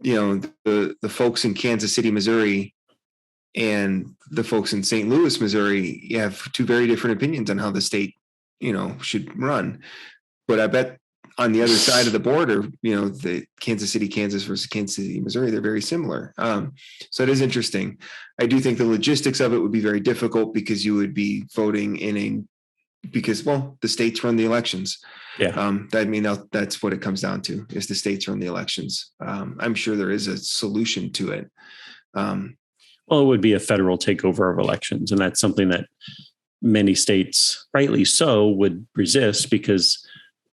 B: the folks in Kansas City, Missouri, and the folks in St. Louis, Missouri, you have two very different opinions on how the state, should run. But I bet on the other side of the border, the Kansas City, Kansas versus Kansas City, Missouri, they're very similar. So it is interesting. I do think the logistics of it would be very difficult because you would be voting because the states run the elections.
C: Yeah.
B: That's what it comes down to, is the states run the elections. I'm sure there is a solution to it.
C: Well, it would be a federal takeover of elections. And that's something that many states, rightly so, would resist because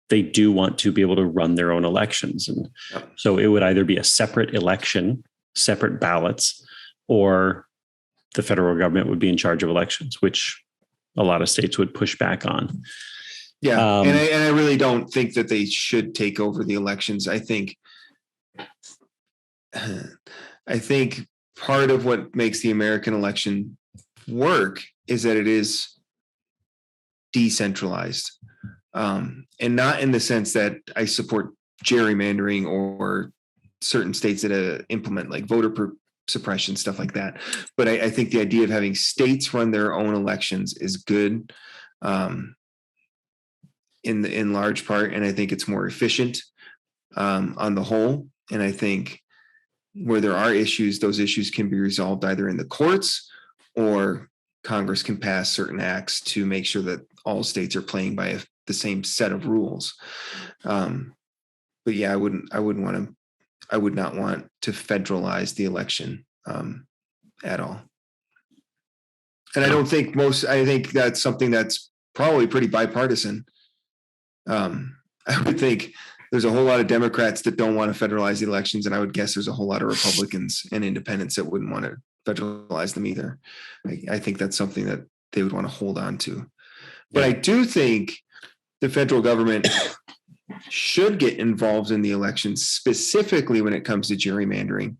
C: they do want to be able to run their own elections. And so it would either be a separate election, separate ballots, or the federal government would be in charge of elections, which a lot of states would push back on.
B: Yeah. And I really don't think that they should take over the elections. I think part of what makes the American election work is that it is decentralized. And not in the sense that I support gerrymandering or certain states that implement like voter suppression, stuff like that. But I think the idea of having states run their own elections is good in large part. And I think it's more efficient on the whole. And I think where there are issues, those issues can be resolved either in the courts or Congress can pass certain acts to make sure that all states are playing by the same set of rules. But yeah, I would not want to federalize the election at all. And I think that's something that's probably pretty bipartisan. I would think there's a whole lot of Democrats that don't want to federalize the elections, and I would guess there's a whole lot of Republicans and independents that wouldn't want to federalize them either. I think that's something that they would want to hold on to. But I do think the federal government should get involved in the elections, specifically when it comes to gerrymandering,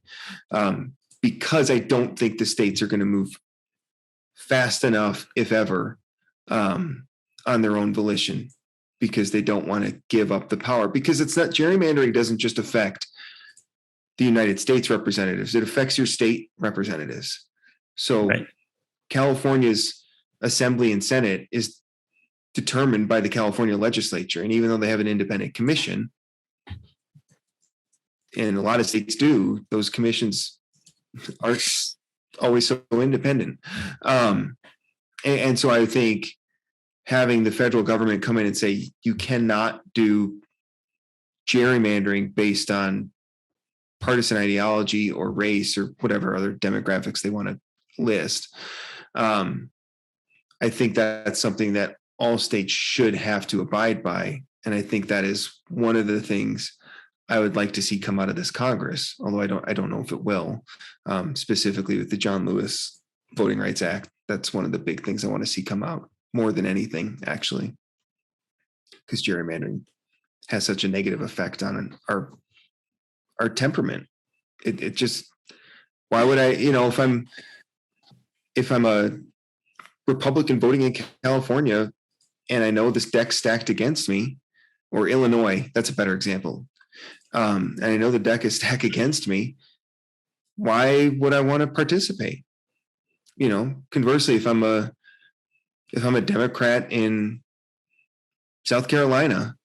B: because I don't think the states are going to move fast enough, if ever, on their own volition, because they don't want to give up the power. Because it's not, gerrymandering doesn't just affect the United States representatives, it affects your state representatives. So California's Assembly and Senate is determined by the California legislature. And even though they have an independent commission, and a lot of states do, those commissions aren't always so independent. And so I think having the federal government come in and say, you cannot do gerrymandering based on partisan ideology or race or whatever other demographics they want to list. I think that's something that all states should have to abide by. And I think that is one of the things I would like to see come out of this Congress, although I don't know if it will, specifically with the John Lewis Voting Rights Act. That's one of the big things I want to see come out more than anything, actually, because gerrymandering has such a negative effect on our temperament. It just, why would I, if I'm a Republican voting in California and I know this deck's stacked against me, or Illinois. That's a better example. And I know the deck is stacked against me. Why would I want to participate? Conversely, if I'm a Democrat in South Carolina,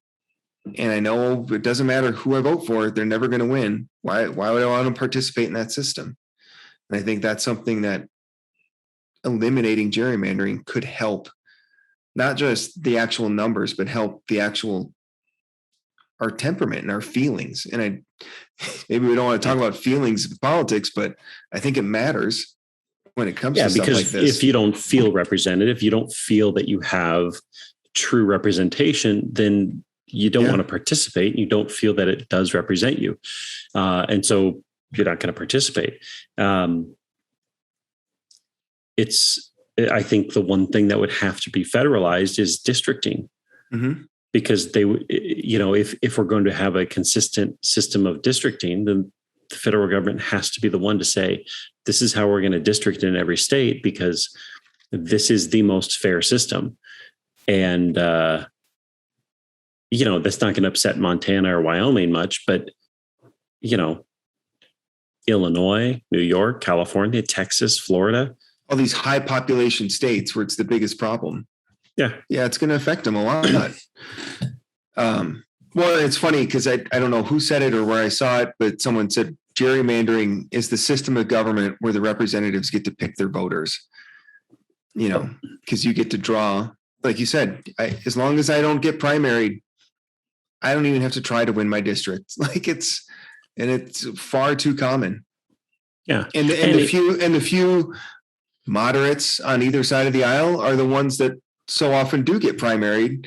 B: and I know it doesn't matter who I vote for, they're never going to win. Why would I want to participate in that system? And I think that's something that eliminating gerrymandering could help, not just the actual numbers, but help our temperament and our feelings. And maybe we don't want to talk about feelings in politics, but I think it matters when it comes to stuff like this.
C: If you don't feel represented, if you don't feel that you have true representation, then you don't want to participate. You don't feel that it does represent you. And so you're not going to participate. I think the one thing that would have to be federalized is districting. Mm-hmm. Because if we're going to have a consistent system of districting, then the federal government has to be the one to say, this is how we're going to district in every state, because this is the most fair system. And, that's not going to upset Montana or Wyoming much, but, Illinois, New York, California, Texas, Florida.
B: All these high population states where it's the biggest problem. Yeah, it's going to affect them a lot. Well, it's funny because I don't know who said it or where I saw it, but someone said gerrymandering is the system of government where the representatives get to pick their voters. Because you get to draw, like you said, as long as I don't get primaried, I don't even have to try to win my district. It's far too common.
C: Yeah,
B: and the few moderates on either side of the aisle are the ones that so often do get primaried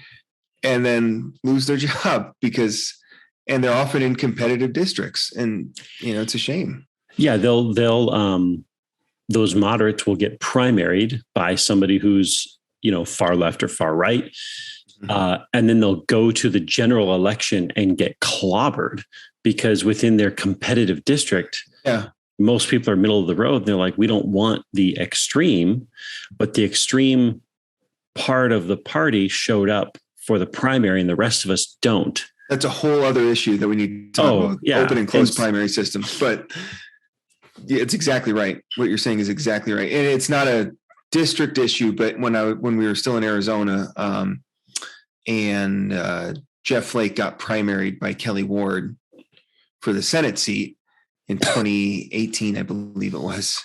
B: and then lose their job and they're often in competitive districts, and it's a shame.
C: Yeah, they'll those moderates will get primaried by somebody who's far left or far right, and then they'll go to the general election and get clobbered because within their competitive district, most people are middle of the road. And they're like, we don't want the extreme, but the extreme part of the party showed up for the primary and the rest of us don't.
B: That's a whole other issue that we need to talk about, open and closed primary systems. But it's exactly right. What you're saying is exactly right. And it's not a district issue, but when we were still in Arizona, and Jeff Flake got primaried by Kelly Ward for the Senate seat in 2018, I believe it was.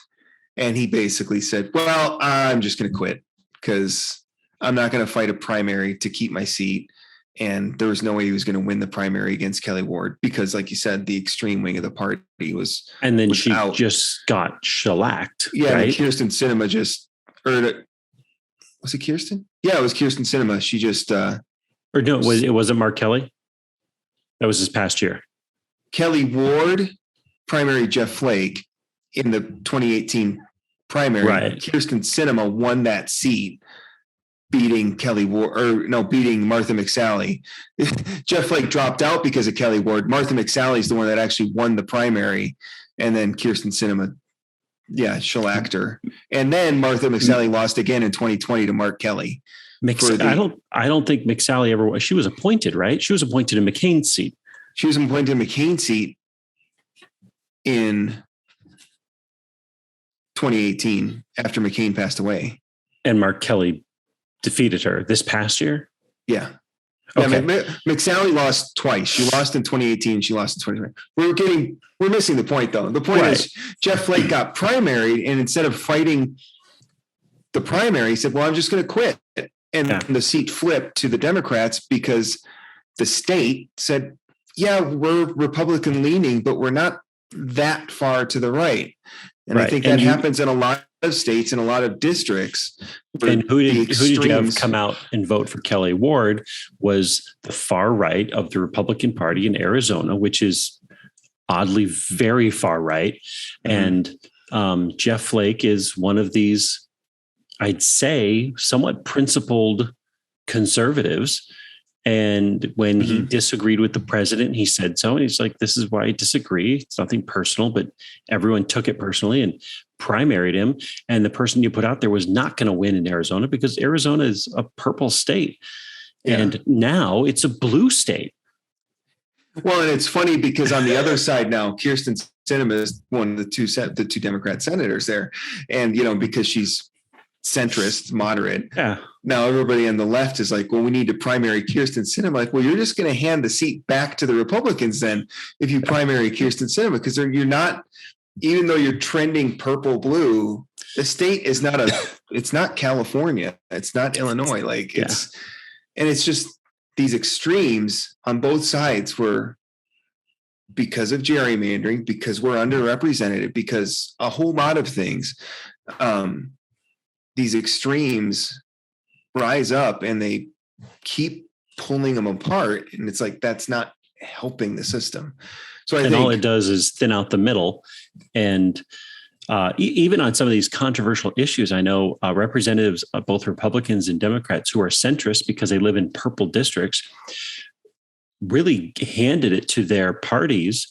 B: And he basically said, well, I'm just going to quit because I'm not going to fight a primary to keep my seat. And there was no way he was going to win the primary against Kelly Ward because, like you said, the extreme wing of the party was. And then she out. Just
C: got shellacked.
B: Yeah,
C: right?
B: Kirsten Sinema was it Kirsten? Yeah, it was Kirsten Sinema. She just.
C: It wasn't Mark Kelly. That was this past year.
B: Kelly Ward primary Jeff Flake in the 2018 primary.
C: Right.
B: Kirsten Sinema won that seat, beating beating Martha McSally. Jeff Flake dropped out because of Kelly Ward. Martha McSally is the one that actually won the primary, and then Kirsten Sinema, shellacked her. And then Martha McSally lost again in 2020 to Mark Kelly.
C: I don't think McSally ever was. She was appointed, right? She was appointed in McCain's seat.
B: She was appointed in McCain's seat in 2018 after McCain passed away.
C: And Mark Kelly defeated her this past year?
B: Yeah.
C: Okay.
B: McSally lost twice. She lost in 2018. She lost in 2020. We're missing the point, though. The point is Jeff Flake got primaried, and instead of fighting the primary, he said, well, I'm just going to quit. And the seat flipped to the Democrats because the state said, we're Republican leaning, but we're not that far to the right. And I think that happens in a lot of states and a lot of districts.
C: And who did you have come out and vote for Kelly Ward was the far right of the Republican Party in Arizona, which is oddly very far right. Mm-hmm. And Jeff Flake is one of these, I'd say, somewhat principled conservatives. And when he disagreed with the president, he said so. And he's like, this is why I disagree. It's nothing personal, but everyone took it personally and primaried him. And the person you put out there was not going to win in Arizona because Arizona is a purple state. And now it's a blue state.
B: Well, and it's funny because on the other side now, Kirsten Sinema is one of the two Democrat senators there. And, because she's centrist, moderate.
C: Yeah.
B: Now everybody on the left is like, well, we need to primary Kirsten Sinema. Like, well, you're just going to hand the seat back to the Republicans then if you primary Kirsten Sinema, because you're not, even though you're trending purple blue, the state is not it's not California. It's not Illinois. Like it's just these extremes on both sides were because of gerrymandering, because we're underrepresented, because a whole lot of things. These extremes rise up and they keep pulling them apart. And it's like, that's not helping the system. So I think
C: all it does is thin out the middle. And even on some of these controversial issues, I know representatives of both Republicans and Democrats who are centrist because they live in purple districts really handed it to their parties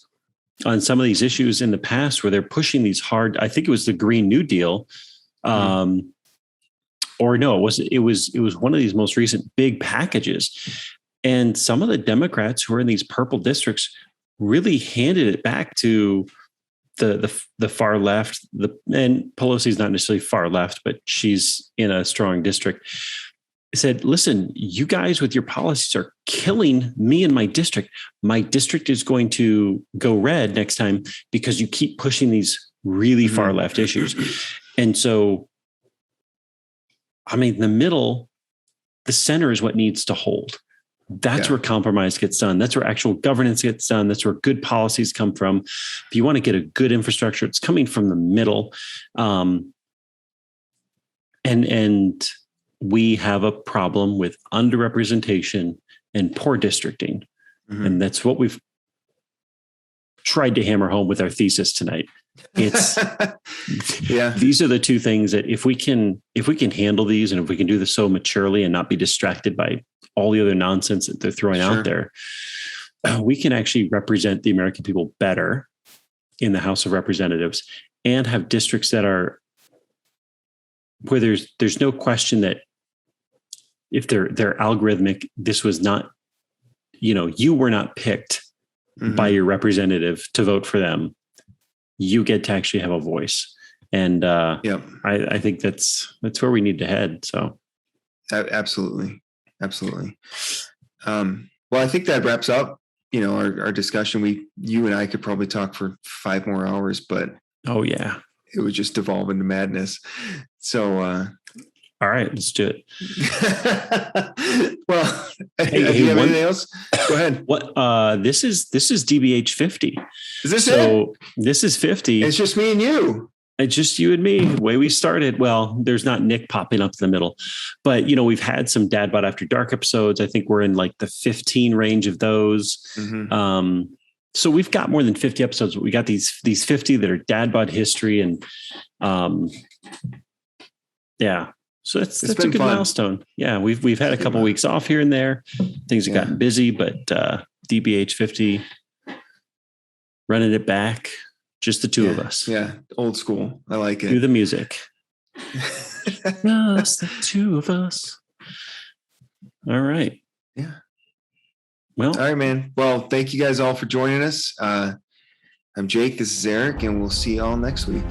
C: on some of these issues in the past where they're pushing these hard, I think it was the Green New Deal. Or no, it was one of these most recent big packages. And some of the Democrats who are in these purple districts really handed it back to the far left. And Pelosi's not necessarily far left, but she's in a strong district. Said, listen, you guys with your policies are killing me and my district. My district is going to go red next time because you keep pushing these really far left issues. And so, I mean, the middle, the center is what needs to hold. That's where compromise gets done. That's where actual governance gets done. That's where good policies come from. If you want to get a good infrastructure, it's coming from the middle. And we have a problem with underrepresentation and poor districting. And that's what we've tried to hammer home with our thesis tonight. It's these are the two things that if we can handle these, and if we can do this so maturely and not be distracted by all the other nonsense that they're throwing out there, we can actually represent the American people better in the House of Representatives and have districts that are where there's no question that if they're algorithmic, this was not, you were not picked by your representative to vote for them. You get to actually have a voice. And I think that's where we need to head. So
B: absolutely. Well, I think that wraps up, our discussion. You and I could probably talk for 5 more hours, but it would just devolve into madness. So,
C: all right, let's do it.
B: Well, do you have anything else? Go ahead.
C: What? This is DBH 50.
B: Is this it?
C: This is 50.
B: It's just me and you.
C: It's just you and me. The way we started. Well, there's not Nick popping up in the middle, but we've had some Dad Bod After Dark episodes. I think we're in like the 15 range of those. So we've got more than 50 episodes, but we got these 50 that are Dad Bod History, and so that's a good milestone. Yeah, we've had a couple weeks off here and there. Things have gotten busy, but DBH 50, running it back, just the two of us.
B: Yeah, old school. I like it.
C: Do the music. Just the two of us. All right.
B: Yeah.
C: Well,
B: all right, man. Well, thank you guys all for joining us. I'm Jake. This is Eric, and we'll see you all next week.